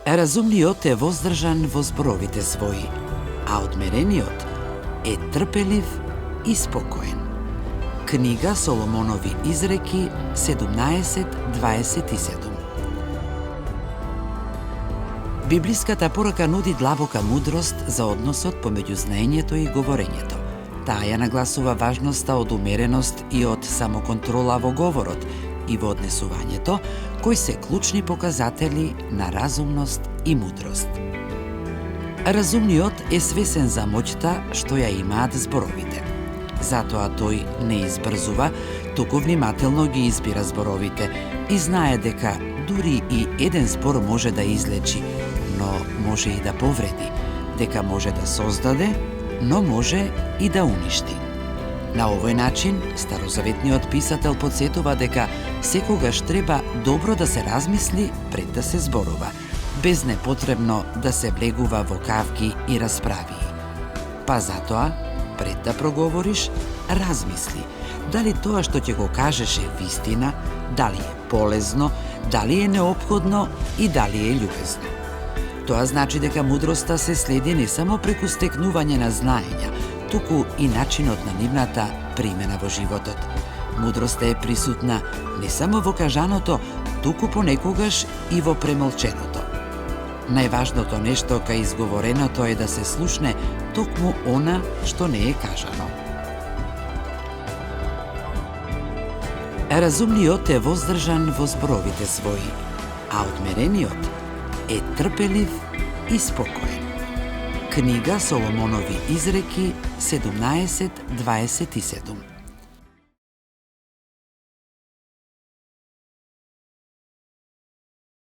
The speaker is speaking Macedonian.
Разумниот е воздржан во зборовите своји, а одмерениот е трпелив и спокоен. Книга Соломонови изреки 17:27. Библиската порака нуди длабока мудрост за односот помеѓу знаењето и говорењето. Таа ја нагласува важноста од умереност и од самоконтрола во говорот и во однесувањето, кои се клучни показатели на разумност и мудрост. Разумниот е свесен за моќта што ја имаат зборовите. Затоа тој не избрзува, туку внимателно ги избира зборовите и знае дека дури и еден збор може да излечи, но може и да повреди, дека може да создаде, но може и да уништи. На овој начин, старозаветниот писател подсетува дека секогаш треба добро да се размисли пред да се зборува, без непотребно да се влегува во кавги и расправи. Па затоа, пред да проговориш, размисли дали тоа што ќе го кажеш е вистина, дали е полезно, дали е неопходно и дали е љубезно. Тоа значи дека мудроста се следи не само преку стекнување на знаења, туку и начинот на нивната примена во животот. Мудроста е присутна не само во кажаното, туку понекогаш и во премолченото. Најважното нешто кај изговореното е да се слушне токму она што не е кажано. Разумниот е воздржан во зборовите своји, а одмерениот е трпелив и спокоен. Книга Соломонови изреки 17:27.